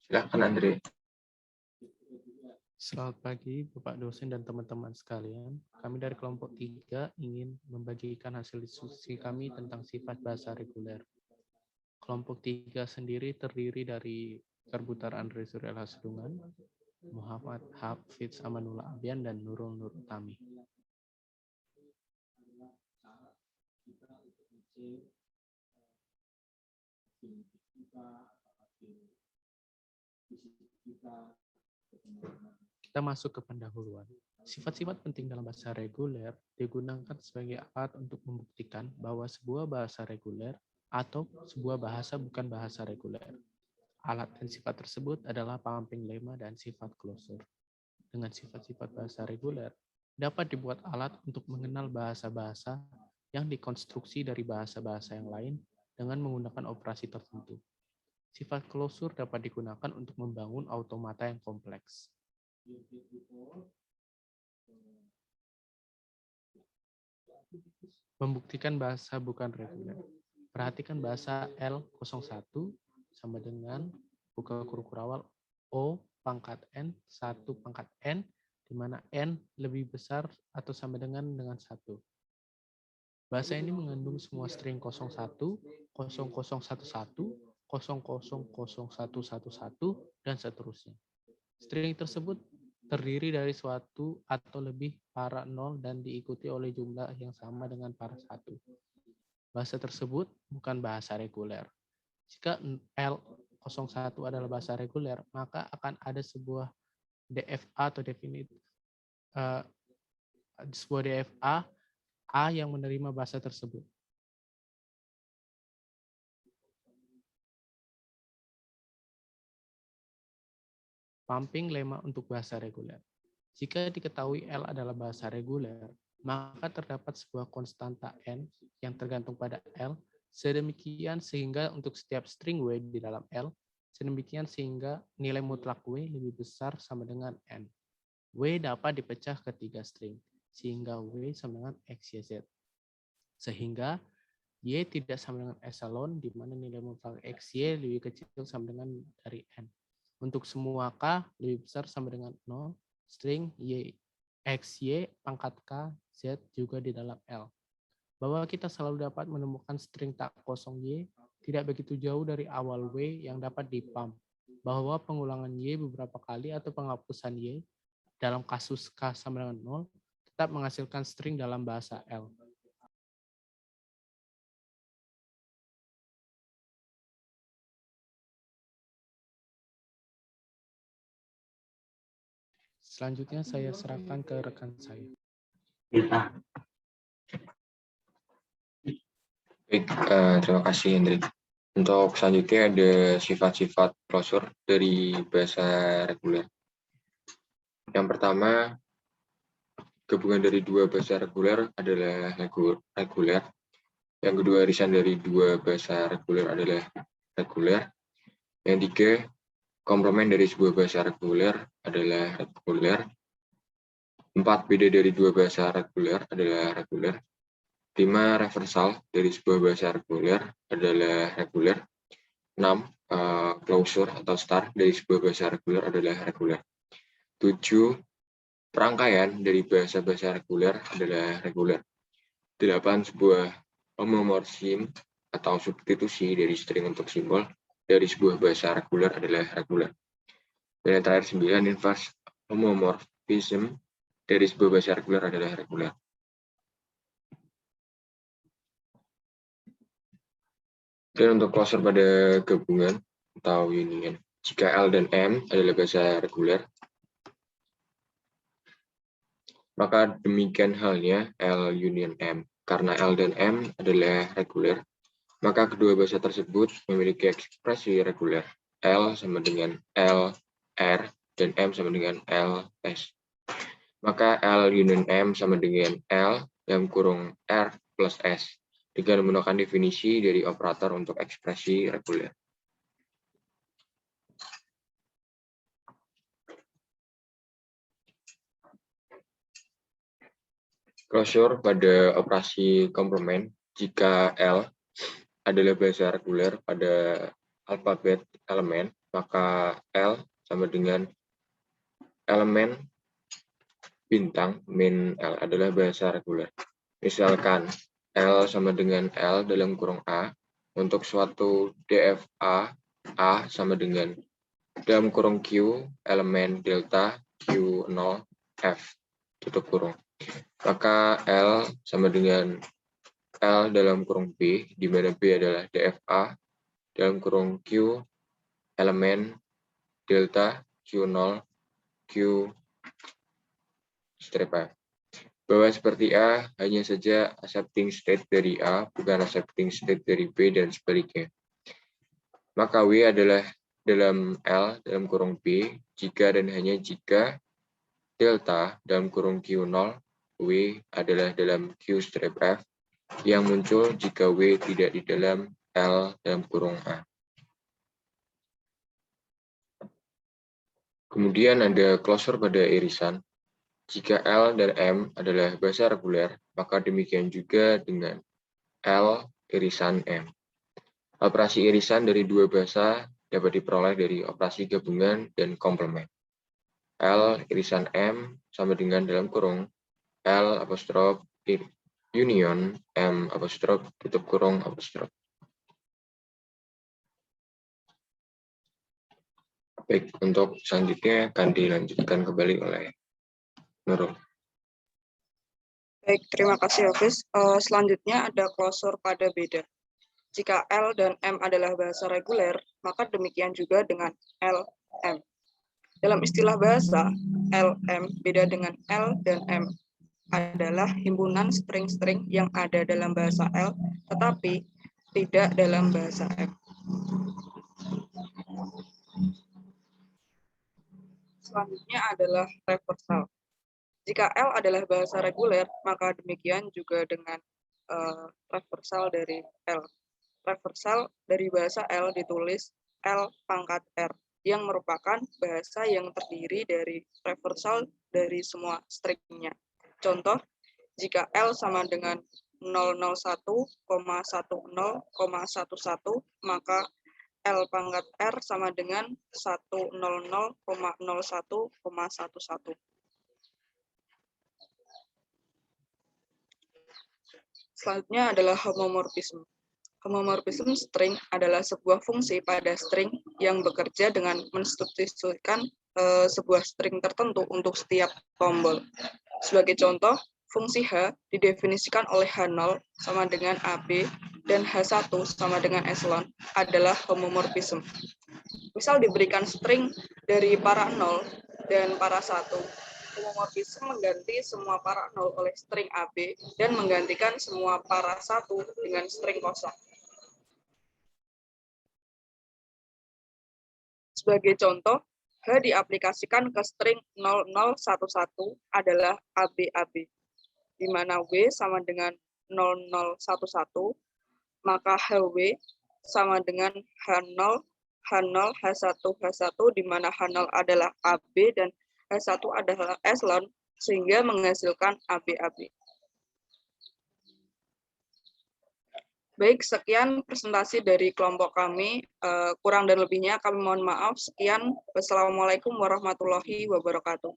Silakan Andre. Selamat pagi Bapak dosen dan teman-teman sekalian. Kami dari kelompok 3 ingin membagikan hasil diskusi kami tentang sifat bahasa reguler. Kelompok 3 sendiri terdiri dari Karbutar Andre Surel Hasdungan, Muhammad Hafiz Amanullah Abian, dan Nurul Nur Utami. Kita masuk ke pendahuluan. Sifat-sifat penting dalam bahasa reguler digunakan sebagai alat untuk membuktikan bahwa sebuah bahasa reguler atau sebuah bahasa bukan bahasa reguler. Alat dan sifat tersebut adalah pumping lemma dan sifat closure. Dengan sifat-sifat bahasa reguler, dapat dibuat alat untuk mengenal bahasa-bahasa yang dikonstruksi dari bahasa-bahasa yang lain dengan menggunakan operasi tertentu. Sifat closure dapat digunakan untuk membangun automata yang kompleks. Membuktikan bahasa bukan reguler. Perhatikan bahasa L01 sama dengan buka kurung awal O pangkat N, 1 pangkat N, di mana N lebih besar atau sama dengan 1. Bahasa ini mengandung semua string 01, 0011, 000111, dan seterusnya. String tersebut terdiri dari suatu atau lebih para 0 dan diikuti oleh jumlah yang sama dengan para 1. Bahasa tersebut bukan bahasa reguler. Jika L01 adalah bahasa reguler, maka akan ada sebuah DFA atau sebuah DFA A yang menerima bahasa tersebut. Pumping lemma untuk bahasa reguler. Jika diketahui L adalah bahasa reguler, maka terdapat sebuah konstanta N yang tergantung pada L, sedemikian sehingga untuk setiap string W di dalam L, sedemikian sehingga nilai mutlak W lebih besar sama dengan N. W dapat dipecah ke 3 string, sehingga W sama dengan X, Y, Z. Sehingga Y tidak sama dengan epsilon, di mana nilai mutlak X, Y lebih kecil sama dengan dari N. Untuk semua K lebih besar sama dengan 0, string Y, X, Y, pangkat K, Z juga di dalam L. Bahwa kita selalu dapat menemukan string tak kosong Y tidak begitu jauh dari awal W yang dapat dipump. Bahwa pengulangan Y beberapa kali atau penghapusan Y dalam kasus K sama dengan 0 tetap menghasilkan string dalam bahasa L. Selanjutnya saya serahkan ke rekan saya. Baik, terima kasih Hendrik. Untuk selanjutnya ada sifat-sifat closure dari bahasa reguler. Yang pertama, gabungan dari dua bahasa reguler adalah reguler. Yang kedua, irisan dari dua bahasa reguler adalah reguler. Yang tiga, komplement dari sebuah bahasa reguler adalah reguler. 4, beda dari dua bahasa reguler adalah reguler. 5, reversal dari sebuah bahasa reguler adalah reguler. 6, closure atau start dari sebuah bahasa reguler adalah reguler. 7, perangkaian dari bahasa-bahasa reguler adalah reguler. 8, sebuah homomorfisme atau substitusi dari string untuk simbol dari sebuah bahasa reguler adalah reguler. Dan yang terakhir 9, inverse homomorphism dari sebuah bahasa reguler adalah reguler. Dan untuk closure pada gabungan atau union, jika L dan M adalah bahasa reguler, maka demikian halnya L union M. Karena L dan M adalah reguler, maka kedua bahasa tersebut memiliki ekspresi reguler. L sama dengan L, R, dan M sama dengan L, S. Maka L union M sama dengan L dalam kurung R plus S, dengan menggunakan definisi dari operator untuk ekspresi reguler. Closure pada operasi komplement jika L adalah bahasa reguler pada alfabet elemen, maka L sama dengan elemen bintang min L adalah bahasa reguler. Misalkan L sama dengan L dalam kurung A untuk suatu DFA A sama dengan dalam kurung Q elemen delta Q0 F tutup kurung. Maka L sama dengan L dalam kurung B, di mana B adalah DFA dalam kurung Q elemen delta Q0 Q strip F. Bahwa seperti A, hanya saja accepting state dari A, bukan accepting state dari B, dan sebaliknya. Maka W adalah dalam L dalam kurung B, jika dan hanya jika delta dalam kurung Q0, W adalah dalam Q strip F, yang muncul jika W tidak di dalam L dalam kurung A. Kemudian ada closure pada irisan. Jika L dan M adalah bahasa reguler, maka demikian juga dengan L irisan M. Operasi irisan dari dua bahasa dapat diperoleh dari operasi gabungan dan komplement. L irisan M sama dengan dalam kurung L apostrof union M apostrof tutup kurung apostrof. Baik, untuk selanjutnya akan dilanjutkan kembali oleh Nurul. Baik, terima kasih Hafiz. Selanjutnya ada closure pada beda. Jika L dan M adalah bahasa reguler, maka demikian juga dengan LM. Dalam istilah bahasa, LM beda dengan L dan M adalah himpunan string-string yang ada dalam bahasa L, tetapi tidak dalam bahasa M. Selanjutnya adalah reversal. Jika L adalah bahasa reguler, maka demikian juga dengan reversal dari L. Reversal dari bahasa L ditulis L pangkat R, yang merupakan bahasa yang terdiri dari reversal dari semua stringnya. Contoh, jika L sama dengan 001,10,11, maka L pangkat R sama dengan 100,01,11. Selanjutnya adalah homomorphisme. Homomorphisme string adalah sebuah fungsi pada string yang bekerja dengan mensubstitusikan sebuah string tertentu untuk setiap tombol. Sebagai contoh, fungsi H didefinisikan oleh H0 sama dengan AB dan H1 sama dengan epsilon adalah homomorphisme. Misal diberikan string dari para 0 dan para 1. Homomorphisme mengganti semua para 0 oleh string AB dan menggantikan semua para 1 dengan string kosong. Sebagai contoh, H diaplikasikan ke string 0011 adalah ABAB, di mana W sama dengan 0011, maka HW sama dengan H0, H0, H1, H1, di mana H0 adalah AB dan H1 adalah epsilon, sehingga menghasilkan ABAB. Baik, sekian presentasi dari kelompok kami. Kurang dan lebihnya kami mohon maaf. Sekian. Wassalamualaikum warahmatullahi wabarakatuh.